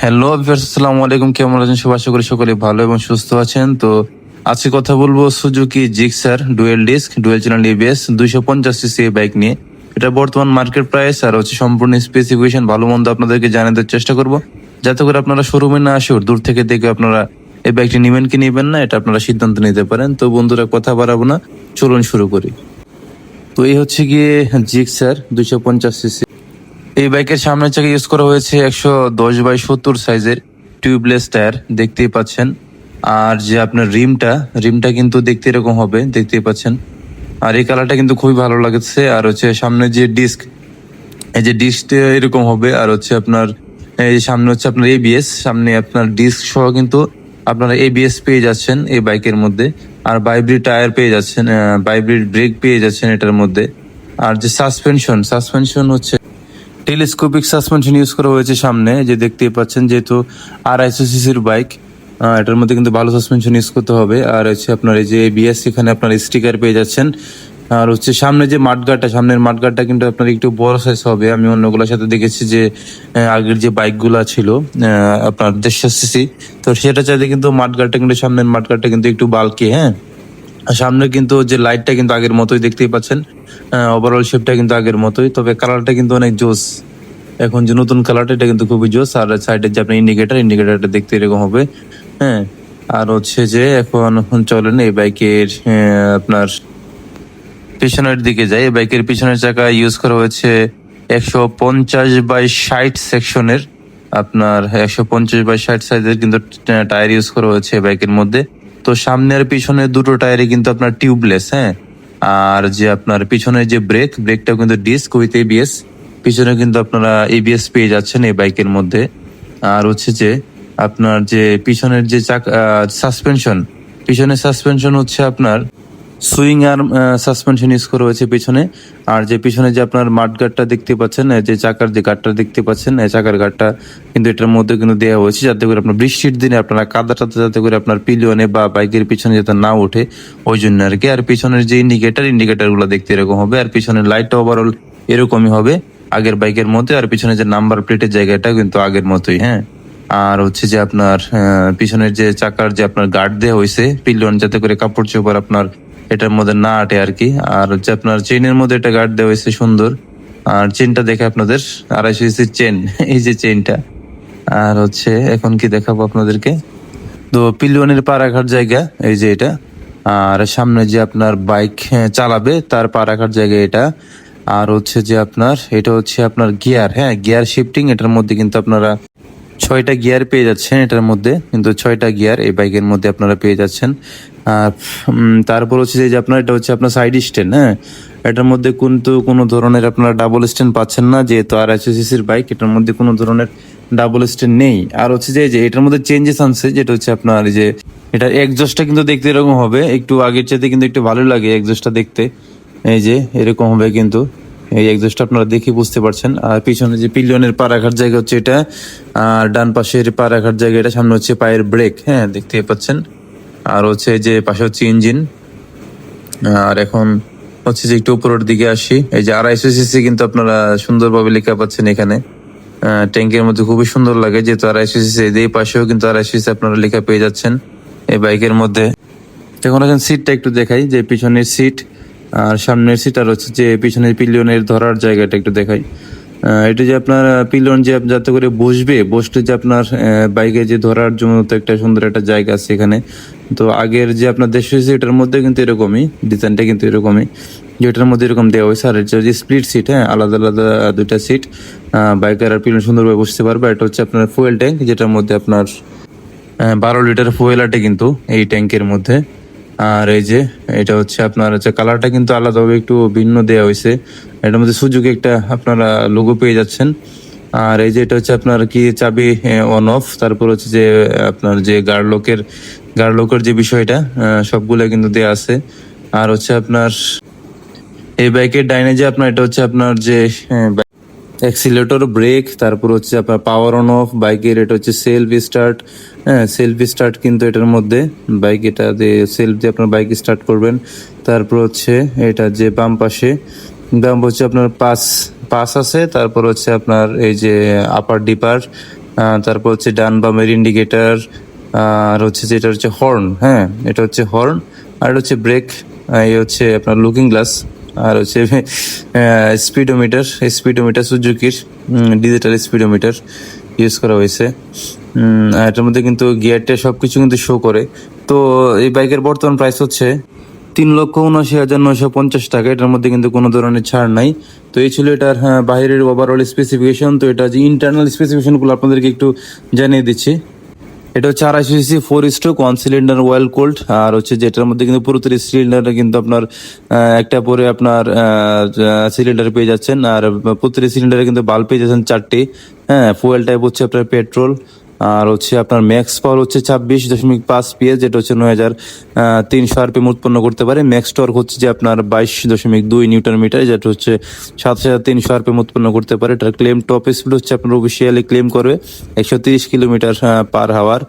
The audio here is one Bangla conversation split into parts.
হ্যালো ভিউয়ার্স, আসসালামু আলাইকুম। কেমন আছেন সবাই? আশা করি সকলে ভালো এবং সুস্থ আছেন। তো আজকে কথা বলবো Suzuki Gixxer dual disc dual channel ABS 250 CC bike নিয়ে। এটা বর্তমান মার্কেট প্রাইস আর সম্পূর্ণ স্পেসিফিকেশন ভালো মন্দ আপনাদেরকে জানাতে চেষ্টা করব, যাতে করে আপনারা শোরুমে না আসে দূর থেকে দেখে আপনারা এই বাইকটি নেবেন কি নেবেন না এটা আপনারা সিদ্ধান্ত নিতে পারেন। তো বন্ধুরা, কথা বাড়াবো না, চলুন শুরু করি। তো এই হচ্ছে গিয়ে জিক্সার 250 সিসি। এই বাইকের সামনের চাকা ইউজ করা হয়েছে 110/70 সাইজের টিউবলেস টায়ার, দেখতেই পাচ্ছেন। আর যে আপনার রিমটা কিন্তু দেখতে এরকম হবে, দেখতেই পাচ্ছেন। আর এই কালারটা কিন্তু খুবই ভালো লাগছে। আর সামনে যে ডিস্ক, এই যে ডিস্কটা এরকম হবে। আর আপনার এই যে সামনে আপনার এবিএস, সামনে আপনার ডিস্ক সহ কিন্তু আপনারা এবিএস পেয়ে যাচ্ছেন এই বাইকের মধ্যে। আর ভাইব্রেট টায়ার পেয়ে যাচ্ছেন, ভাইব্রেট ব্রেক পেয়ে যাচ্ছেন এটার মধ্যে। আর যে সাসপেনশন টেলিস্কোপিক সাসপেনশন ইউজ করা হয়েছে সামনে, যে দেখতেই পাচ্ছেন। যেহেতু 250 সিসির বাইক, এটার মধ্যে কিন্তু ভালো সাসপেনশন ইউজ করতে হবে। আর আপনার এই যে এবিএস, এখানে আপনার স্টিকার পেয়ে যাচ্ছেন। আর সামনে যে সামনের মাঠগার্ডটা কিন্তু আপনার একটু বড় সাইজ হবে। আমি অন্যগুলোর সাথে দেখেছি যে আগের যে বাইকগুলো ছিল আপনার 150 সিসি, তো সেটা চাইতে কিন্তু মাঠগার্ডটা কিন্তু সামনের মাঠগার্ডটা কিন্তু একটু বাল্কি। হ্যাঁ, আর সামনে কিন্তু যে লাইটটা কিন্তু আগের মতোই, দেখতেই পাচ্ছেন। ওভারঅল শেপটা কিন্তু আগের মতোই, তবে কালারটা কিন্তু অনেক জোস। এখন যে নতুন কালারটা, এটা কিন্তু খুবই জোস। আর সাইডের যে আপনার ইন্ডিকেটারটা দেখতে এরকম হবে। হ্যাঁ, আর যে এখন চলেন এই বাইকের আপনার পিছনের দিকে যাই। এই বাইকের পিছনের চাকা ইউজ করা হয়েছে 150/60 সেকশনের, আপনার 150/60 সাইজের কিন্তু টায়ার ইউজ করা হয়েছে বাইকের মধ্যে। তো সামনে আর পিছনে দুটো টায়ারে কিন্তু আপনার টিউবলেস। হ্যাঁ, আর যে আপনার পিছনের যে ব্রেকটাও কিন্তু ডিস্ক উইথ এবিএস। পিছনে কিন্তু আপনারা এবিএস পেয়ে যাচ্ছেন এই বাইকের মধ্যে। আর যে আপনার যে পিছনের যে পিছনের সাসপেনশন আপনার সুইং আর্ম সাসপেনশন ইউজ করা হয়েছে পিছনে। আর যে পিছনে যে আপনার মাঠগার্ডটা দেখতে পাচ্ছেন, যে চাকার যে গার্ডটা দেখতে পাচ্ছেন, এই চাকার গার্ডটা কিন্তু এটার মধ্যে কিন্তু দেওয়া হয়েছে, যাতে করে আপনার বৃষ্টির দিনে আপনারা কাদাটাতে যাতে করে আপনার পিলিয়নে বা বাইকের পিছনে যাতে না ওঠে, ওই জন্য আর কি। আর পিছনের যে ইন্ডিকেটার গুলো দেখতে এরকম হবে। আর পিছনের লাইটটা ওভারঅল এরকমই হবে আগের বাইকের মধ্যে। আর পিছনে যে নাম্বার প্লেটের জায়গাটা কিন্তু আগের মতোই। হ্যাঁ, আর যে আপনার পিছনের যে চাকার যে আপনার গার্ড দেওয়া হয়েছে পিলিয়ন, যাতে করে কাপড় চোপড় আপনার এটার মধ্যে না আটে আর কি। আর আপনার চেইনের মধ্যে একটা গার্ড দেওয়া হয়েছে সুন্দর। আর চেনটা দেখে আপনাদের 250 সিসির চেন, এই যে চেনটা। আর এখন কি দেখাবো আপনাদেরকে, তো পিলিয়নের পা রাখার জায়গা এই যে এটা। আর সামনে যে আপনার বাইক চালাবে তার পা রাখার জায়গা এটা। আর যে আপনার এটা আপনার গিয়ার। হ্যাঁ, গিয়ার শিফটিং, এটার মধ্যে কিন্তু আপনারা 6টা গিয়ার পেয়ে যাচ্ছেন। এটার মধ্যে কিন্তু 6টা গিয়ার এই বাইকের মধ্যে আপনারা পেয়ে যাচ্ছেন। আর তারপর যে আপনার এটা আপনার সাইড স্ট্যান্ড। হ্যাঁ, এটার মধ্যে কিন্তু কোনো ধরনের আপনারা ডাবল স্ট্যান্ড পাচ্ছেন না, যেহেতু 250 সিসির বাইক, এটার মধ্যে কোনো ধরনের ডাবল স্ট্যান্ড নেই। আর যে এটার মধ্যে চেঞ্জেস আনছে, যেটা আপনার যে এটার এক্সজস্টটা কিন্তু দেখতে এরকম হবে, একটু আগের চাইতে কিন্তু একটু ভালো লাগে এক্সজস্টটা দেখতে। এই যে এরকম হবে কিন্তু এই এক্সজস্টটা আপনারা দেখে বুঝতে পারছেন। আর পিছনে যে পিলিয়নের পা রাখার জায়গা এটা। আর ডান পাশের পা রাখার জায়গা এটা। সামনে পায়ের ব্রেক। হ্যাঁ, দেখতে পাচ্ছেন। আর যে পাশে ইঞ্জিন। আর এখন যে একটু উপরের দিকে আসি, এই যে 250 সিসি কিন্তু আপনারা সুন্দরভাবে লেখা পাচ্ছেন এখানে। ট্যাঙ্কের মধ্যে খুবই সুন্দর লাগে, যেহেতু 250 সিসি। এই পাশেও কিন্তু 250 সিসি আপনারা লেখা পেয়ে যাচ্ছেন এই বাইকের মধ্যে। এখন সিটটা একটু দেখাই, যে পিছনের সিট আর সামনের সিট। আর যে পিছনের পিলিয়নের ধরার জায়গাটা একটু দেখাই। এটা যে আপনার পিলিয়ন যে যাতে করে বসলে যে আপনার বাইকে যে ধরার জন্য তো একটা সুন্দর একটা জায়গা আছে এখানে। তো আগের যে আপনার 150 এটার মধ্যে কিন্তু এরকমই ডিজাইনটা, কিন্তু এরকমই যেটার মধ্যে এরকম দেওয়া হয়েছে। আর এটা যে স্প্লিট সিট, হ্যাঁ, আলাদা আলাদা দুইটা সিট, বাইকার আর পিলিয়ন সুন্দরভাবে বসতে পারবে। এটা আপনার ফুয়েল ট্যাঙ্ক, যেটার মধ্যে আপনার 12 লিটার ফুয়েল আটে কিন্তু এই ট্যাঙ্কের মধ্যে। আর এই যে এটা আপনার কালারটা কিন্তু আলাদাভাবে একটু ভিন্ন দেওয়া হয়েছে। এটার মধ্যে সুজুকি একটা আপনারা লোগো পেয়ে যাচ্ছেন। আর এই যে এটা আপনার কি চাবি অন অফ। তারপর যে আপনার যে গার্ডলকের যে বিষয়টা, সবগুলো কিন্তু দেওয়া আছে। আর আপনার এই বাইকের ডাইনে যে আপনার এটা আপনার যে অ্যাক্সিলেটর, ব্রেক, তারপর আপনার পাওয়ার অন অফ বাইকের। এটা সেলফ স্টার্ট। হ্যাঁ, সেলফ স্টার্ট কিন্তু এটার মধ্যে বাইক, এটা দিয়ে সেলফ দিয়ে আপনার বাইক স্টার্ট করবেন। তারপর এটা যে বাম পাশে আপনার পাস আছে। তারপর আপনার এই যে আপার ডিপার, তারপর হচ্ছে ডান বামের ইন্ডিকেটার, আর হচ্ছে যেটা হচ্ছে হর্ন, হ্যাঁ এটা হচ্ছে হর্ন, আর এটা হচ্ছে ব্রেক, এই হচ্ছে আপনার লুকিং গ্লাস, আর হচ্ছে স্পিডোমিটার, স্পিডোমিটার সুজুকির ডিজিটাল স্পিডোমিটার ইউজ করা হয়েছে। আর এটার মধ্যে কিন্তু গিয়ারটা সবকিছু কিন্তু শো করে। তো এই বাইকের বর্তমান প্রাইস হচ্ছে 3,79,950 টাকা। এটার মধ্যে কিন্তু কোনো ধরনের ছাড় নাই। তো এই ছিল এটার বাইরের ওভারঅল স্পেসিফিকেশন। তো এটা যে ইন্টারনাল স্পেসিফিকেশনগুলো আপনাদেরকে একটু জানিয়ে দিচ্ছি। এটা হচ্ছে 250 CC 4 stroke 1 cylinder oil cooled, আর হচ্ছে যেটার মধ্যে কিন্তু পুরো 30 সিলিন্ডারে কিন্তু আপনার একটা পরে আপনার সিলিন্ডার পেয়ে যাচ্ছেন, আর প্রতিটি সিলিন্ডারে কিন্তু বাল্ব পেয়ে যাচ্ছেন 4টি। হ্যাঁ, ফুয়েল টাইপ হচ্ছে আপনার পেট্রোল, আর হচ্ছে আপনার ম্যাক্স পাওয়ার হচ্ছে 26.5 PS, যেটা হচ্ছে 9,300 RPM উৎপন্ন করতে পারে। ম্যাক্স টর্ক হচ্ছে যে আপনার 22.2 নিউটন মিটার, যেটা হচ্ছে 7,300 RPM উৎপন্ন করতে পারে। এটার ক্লেম টপ স্পিড হচ্ছে আপনার অফিসিয়ালি ক্লেম করবে 130 কিলোমিটার পার হাওয়ার।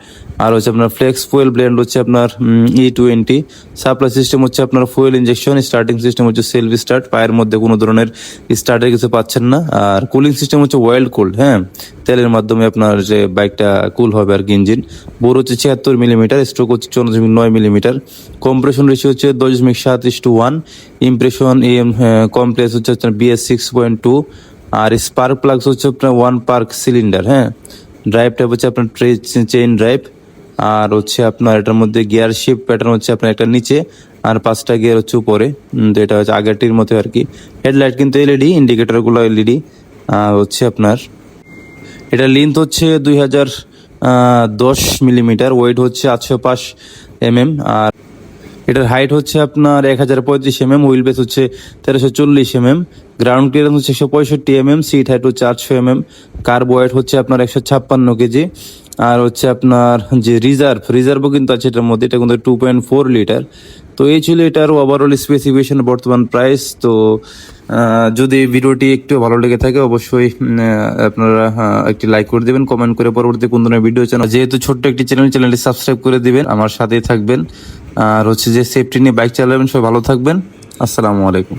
আর হচ্ছে আপনার ফ্লেক্স ফুয়েল ব্লেন্ড হচ্ছে আপনার E20। সাপ্লাই সিস্টেম হচ্ছে আপনার ফুয়েল ইনজেকশন। স্টার্টিং সিস্টেম হচ্ছে সেলফ স্টার্ট, পায়ের মধ্যে কোনো ধরনের স্টার্টের কিছু পাচ্ছেন না। আর কুলিং সিস্টেম হচ্ছে ওয়াইল্ড কুল, হ্যাঁ তেলের মাধ্যমে আপনার যে বাইকটা কুল হবে আর কি ইঞ্জিন। বোর হচ্ছে 76 মিলিমিটার, স্ট্রোক হচ্ছে 14.9 মিলিমিটার, কম্প্রেশন রেশিও হচ্ছে 10.7:1, ইমপ্রেশন কমপ্লেক্স হচ্ছে আপনার BS 6.2, আর স্পার্ক প্লাগস হচ্ছে আপনার 1 পার্ক সিলিন্ডার। হ্যাঁ, ড্রাইভ টাইপ হচ্ছে আপনার চেইন ড্রাইভ, আর হচ্ছে আপনার এটার মধ্যে গিয়ার শিফট প্যাটার্ন হচ্ছে আপনার একটা নিচে আর 5টা গিয়ার হচ্ছে উপরে। তো এটা হচ্ছে আগেরটির মতো আর কি। হেডলাইট কিন্তু এলইডি, ইন্ডিকেটরগুলো এলইডি। আর হচ্ছে আপনার এটা লেন্থ হচ্ছে 2010 মিলিমিটার, ওয়েট হচ্ছে 805 mm, আর এটার হাইট হচ্ছে আপনার 1035 mm, হুইল বেস হচ্ছে 1340 mm, গ্রাউন্ড ক্লিয়ারেন্স হচ্ছে 165 mm, সিট হাইট হচ্ছে 800 mm, কার্ব ওয়েট হচ্ছে আপনার 156 কেজি। আর হচ্ছে আপনার যে রিজার্ভও কিন্তু আছে এটার মধ্যে, এটা কিন্তু 2.4 লিটার। তো এই ছিল এটার ওভারঅল স্পেসিফিকেশন, বর্তমান প্রাইস। তো যদি ভিডিওটি একটু ভালো লেগে থাকে অবশ্যই আপনারা একটি লাইক করে দিবেন, কমেন্ট করে পরবর্তী কোন ধরনের ভিডিও চান, যেহেতু ছোট্ট একটি চ্যানেলটি সাবস্ক্রাইব করে দিবেন, আমার সাথেই থাকবেন। আর হচ্ছে যে সেফটি নিয়ে বাইক চালাবেন, সবাই ভালো থাকবেন। আসসালামু আলাইকুম।